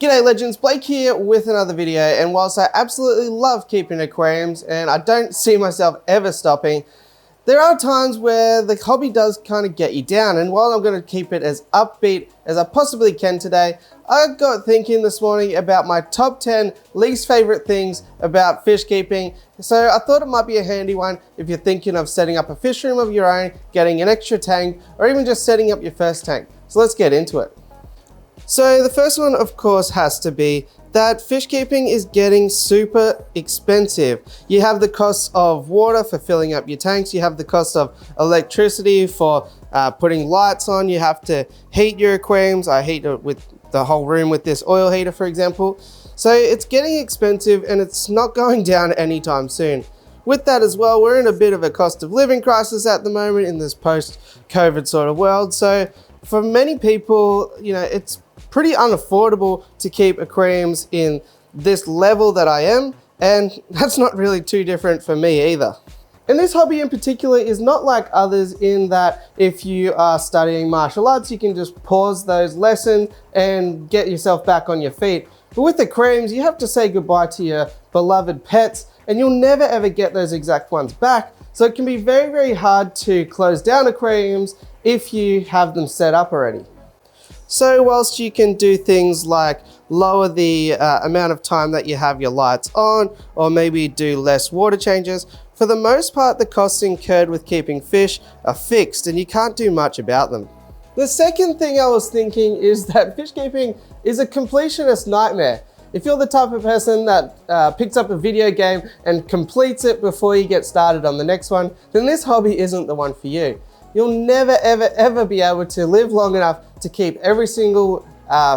G'day Legends, Blake here with another video, and whilst I absolutely love keeping aquariums and I don't see myself ever stopping, there are times where the hobby does kind of get you down, and while I'm going to keep it as upbeat as I possibly can today, I got thinking this morning about my top 10 least favorite things about fish keeping. So I thought it might be a handy one if you're thinking of setting up a fish room of your own, getting an extra tank, or even just setting up your first tank. So let's get into it. So the first one, of course, has to be that fish keeping is getting super expensive. You have the cost of water for filling up your tanks, you have the cost of electricity for putting lights on, you have to heat your aquariums. I heat it with the whole room with this oil heater, for example. So it's getting expensive and it's not going down anytime soon. With that as well, we're in a bit of a cost of living crisis at the moment in this post-COVID sort of world. So for many people, you know, it's pretty unaffordable to keep aquariums in this level that I am, and that's not really too different for me either. And this hobby in particular is not like others in that if you are studying martial arts, you can just pause those lessons and get yourself back on your feet. But with aquariums, you have to say goodbye to your beloved pets, and you'll never ever get those exact ones back. So it can be very, very hard to close down aquariums if you have them set up already. So whilst you can do things like lower the amount of time that you have your lights on, or maybe do less water changes, for the most part the costs incurred with keeping fish are fixed and you can't do much about them. The second thing I was thinking is that fish keeping is a completionist nightmare. If you're the type of person that picks up a video game and completes it before you get started on the next one, then this hobby isn't the one for you. You'll never ever be able to live long enough to keep every single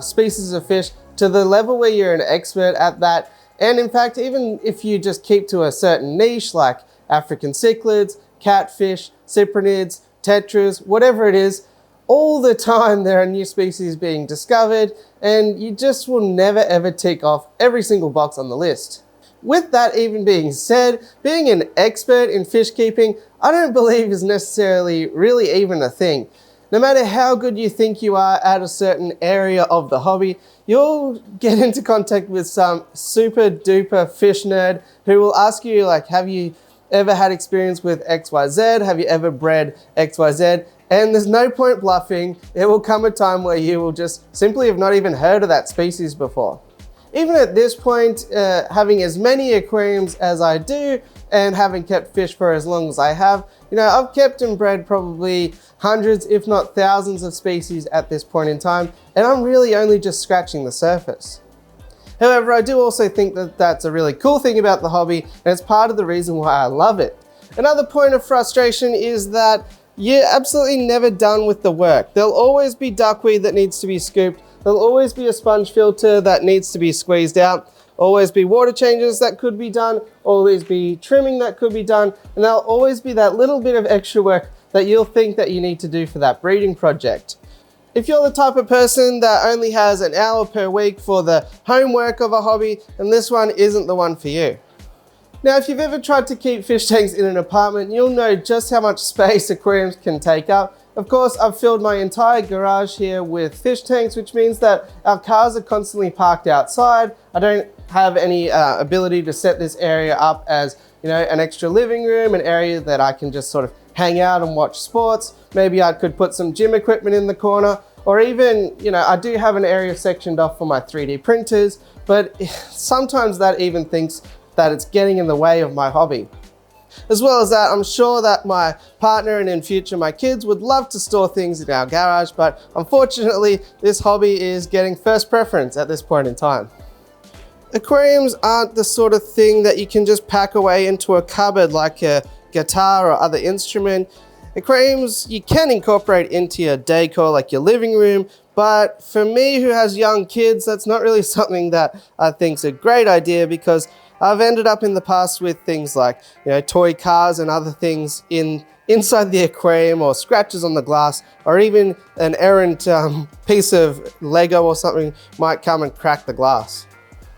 species of fish to the level where you're an expert at that. And in fact, even if you just keep to a certain niche like African cichlids, catfish, cyprinids, tetras, whatever it is, all the time there are new species being discovered, and you just will never ever tick off every single box on the list. With that even being said, being an expert in fish keeping, I don't believe is necessarily really even a thing. No matter how good you think you are at a certain area of the hobby, you'll get into contact with some super duper fish nerd who will ask you like, have you ever had experience with XYZ? Have you ever bred XYZ? And there's no point bluffing. There will come a time where you will just simply have not even heard of that species before. Even at this point, having as many aquariums as I do and having kept fish for as long as I have, you know, I've kept and bred probably hundreds, if not thousands of species at this point in time, and I'm really only just scratching the surface. However, I do also think that that's a really cool thing about the hobby, and it's part of the reason why I love it. Another point of frustration is that you're absolutely never done with the work. There'll always be duckweed that needs to be scooped. There'll always be a sponge filter that needs to be squeezed out, always be water changes that could be done, always be trimming that could be done, and there'll always be that little bit of extra work that you'll think that you need to do for that breeding project. If you're the type of person that only has an hour per week for the homework of a hobby, then this one isn't the one for you. Now, if you've ever tried to keep fish tanks in an apartment, you'll know just how much space aquariums can take up. Of course, I've filled my entire garage here with fish tanks, which means that our cars are constantly parked outside. I don't have any ability to set this area up as, you know, an extra living room, an area that I can just sort of hang out and watch sports. Maybe I could put some gym equipment in the corner, or even, you know, I do have an area sectioned off for my 3D printers, but sometimes that even thinks that it's getting in the way of my hobby. As well as that, I'm sure that my partner and in future my kids would love to store things in our garage, but unfortunately this hobby is getting first preference at this point in time. Aquariums aren't the sort of thing that you can just pack away into a cupboard like a guitar or other instrument. Aquariums you can incorporate into your decor like your living room, but for me who has young kids, that's not really something that I think is a great idea, because I've ended up in the past with things like, you know, toy cars and other things inside the aquarium, or scratches on the glass, or even an errant piece of Lego or something might come and crack the glass.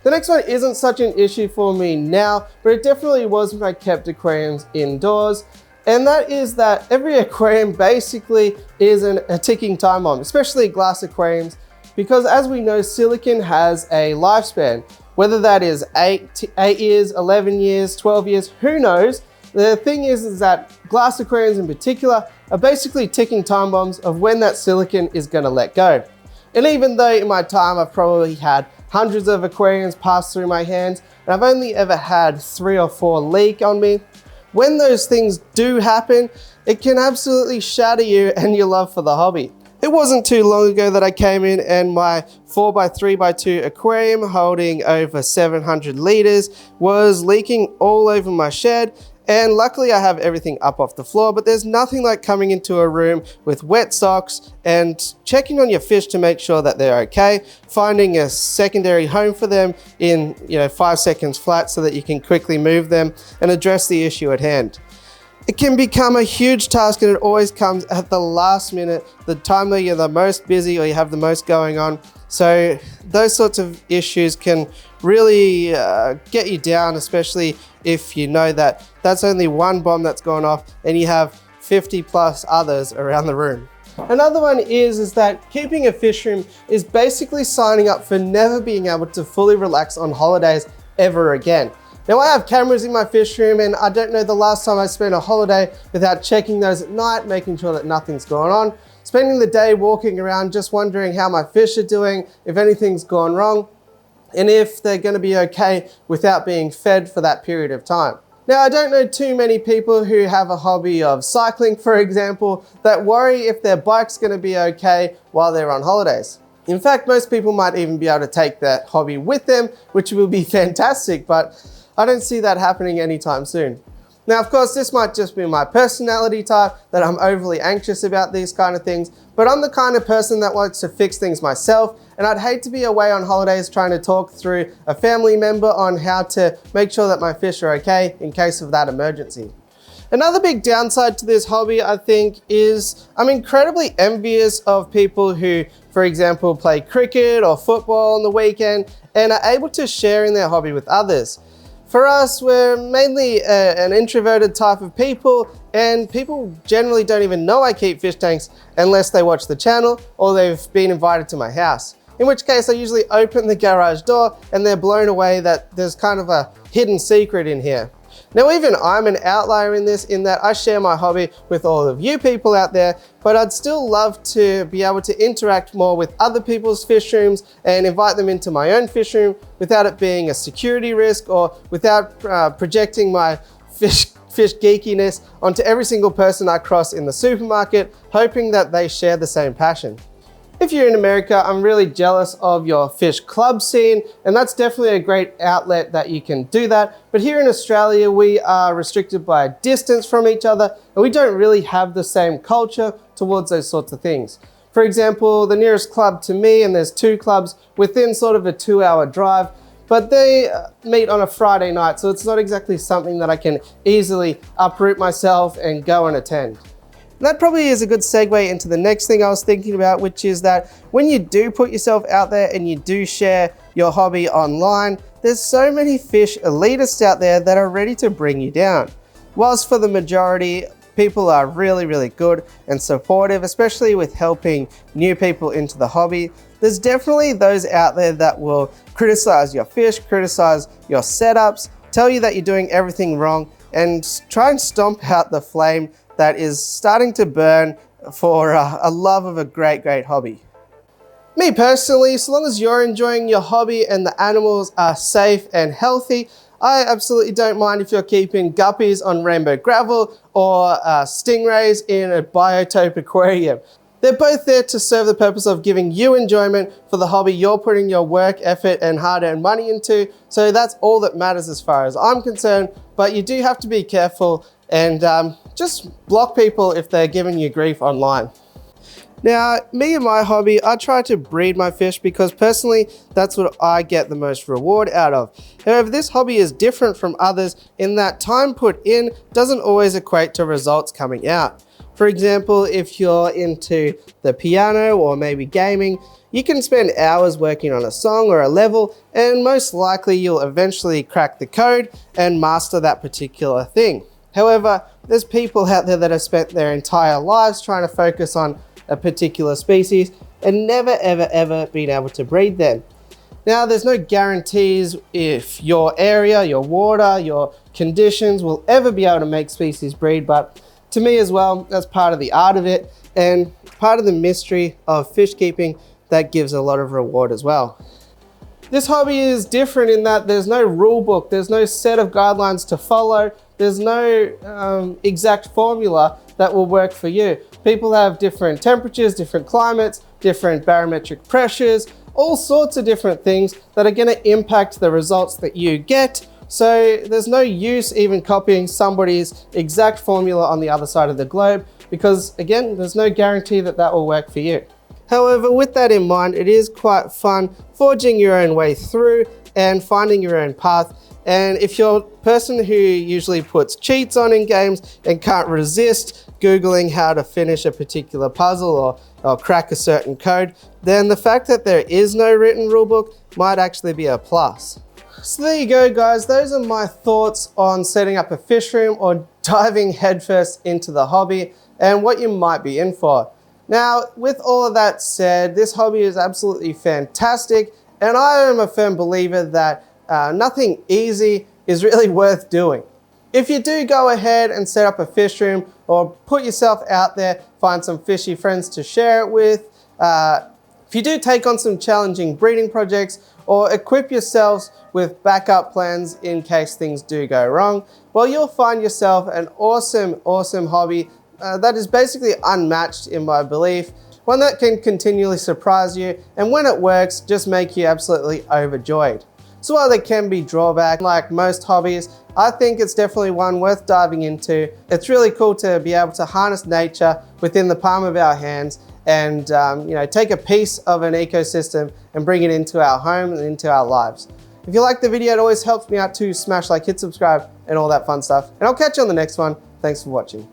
The next one isn't such an issue for me now, but it definitely was when I kept aquariums indoors. And that is that every aquarium basically is a ticking time bomb, especially glass aquariums. because as we know, silicone has a lifespan. Whether that is 8 years, 11 years, 12 years, who knows? The thing is that glass aquariums in particular are basically ticking time bombs of when that silicone is going to let go. And even though in my time I've probably had hundreds of aquariums pass through my hands, and I've only ever had 3 or 4 leak on me, when those things do happen, it can absolutely shatter you and your love for the hobby. It wasn't too long ago that I came in and my 4x3x2 aquarium holding over 700 liters was leaking all over my shed. And luckily I have everything up off the floor, but there's nothing like coming into a room with wet socks and checking on your fish to make sure that they're okay, finding a secondary home for them in 5 seconds flat so that you can quickly move them and address the issue at hand. It can become a huge task and it always comes at the last minute, the time that you're the most busy or you have the most going on. So those sorts of issues can really get you down, especially if you know that that's only one bomb that's gone off and you have 50 plus others around the room. Another one is that keeping a fish room is basically signing up for never being able to fully relax on holidays ever again. Now I have cameras in my fish room and I don't know the last time I spent a holiday without checking those at night, making sure that nothing's going on, spending the day walking around just wondering how my fish are doing, if anything's gone wrong, and if they're going to be okay without being fed for that period of time. Now I don't know too many people who have a hobby of cycling, for example, that worry if their bike's going to be okay while they're on holidays. In fact, most people might even be able to take that hobby with them, which will be fantastic, but I don't see that happening anytime soon. Now, of course, this might just be my personality type, that I'm overly anxious about these kind of things, but I'm the kind of person that likes to fix things myself, and I'd hate to be away on holidays trying to talk through a family member on how to make sure that my fish are okay in case of that emergency. Another big downside to this hobby, I think, is I'm incredibly envious of people who, for example, play cricket or football on the weekend and are able to share in their hobby with others. For us, we're mainly an introverted type of people, and people generally don't even know I keep fish tanks unless they watch the channel or they've been invited to my house. In which case I usually open the garage door and they're blown away that there's kind of a hidden secret in here. Now even I'm an outlier in this, in that I share my hobby with all of you people out there, but I'd still love to be able to interact more with other people's fish rooms and invite them into my own fish room without it being a security risk or without projecting my fish geekiness onto every single person I cross in the supermarket, hoping that they share the same passion. If you're in America, I'm really jealous of your fish club scene, and that's definitely a great outlet that you can do that. But here in Australia, we are restricted by a distance from each other, and we don't really have the same culture towards those sorts of things. For example, the nearest club to me, and there's 2 clubs within sort of a 2-hour drive, but they meet on a Friday night, so it's not exactly something that I can easily uproot myself and go and attend. That probably is a good segue into the next thing I was thinking about, which is that when you do put yourself out there and you do share your hobby online, there's so many fish elitists out there that are ready to bring you down. Whilst for the majority, people are really, really good and supportive, especially with helping new people into the hobby, there's definitely those out there that will criticize your fish, criticize your setups, tell you that you're doing everything wrong, and try and stomp out the flame that is starting to burn for a love of a great hobby. Me personally, so long as you're enjoying your hobby and the animals are safe and healthy, I absolutely don't mind if you're keeping guppies on rainbow gravel or stingrays in a biotope aquarium. They're both there to serve the purpose of giving you enjoyment for the hobby you're putting your work, effort, and hard-earned money into. So that's all that matters as far as I'm concerned, but you do have to be careful and just block people if they're giving you grief online. Now, me and my hobby, I try to breed my fish because personally, that's what I get the most reward out of. However, this hobby is different from others in that time put in doesn't always equate to results coming out. For example, if you're into the piano or maybe gaming, you can spend hours working on a song or a level, and most likely you'll eventually crack the code and master that particular thing. However, there's people out there that have spent their entire lives trying to focus on a particular species, and never ever ever been able to breed them. Now, there's no guarantees if your area, your water, your conditions will ever be able to make species breed, but to me as well, that's part of the art of it and part of the mystery of fish keeping that gives a lot of reward as well. This hobby is different in that there's no rule book, there's no set of guidelines to follow, there's no exact formula that will work for you. People have different temperatures, different climates, different barometric pressures, all sorts of different things that are going to impact the results that you get. So there's no use even copying somebody's exact formula on the other side of the globe because, again, there's no guarantee that that will work for you. However, with that in mind, it is quite fun forging your own way through and finding your own path. And if you're a person who usually puts cheats on in games and can't resist Googling how to finish a particular puzzle or crack a certain code, then the fact that there is no written rulebook might actually be a plus. So there you go, guys. Those are my thoughts on setting up a fish room or diving headfirst into the hobby and what you might be in for. Now, with all of that said, this hobby is absolutely fantastic, and I am a firm believer that nothing easy is really worth doing. If you do go ahead and set up a fish room or put yourself out there, find some fishy friends to share it with, if you do take on some challenging breeding projects or equip yourselves with backup plans in case things do go wrong, well, you'll find yourself an awesome hobby that is basically unmatched in my belief, one that can continually surprise you and when it works, just make you absolutely overjoyed. So while there can be drawbacks like most hobbies, I think it's definitely one worth diving into. It's really cool to be able to harness nature within the palm of our hands and take a piece of an ecosystem and bring it into our home and into our lives. If you like the video, it always helps me out to smash like, hit subscribe and all that fun stuff. And I'll catch you on the next one. Thanks for watching.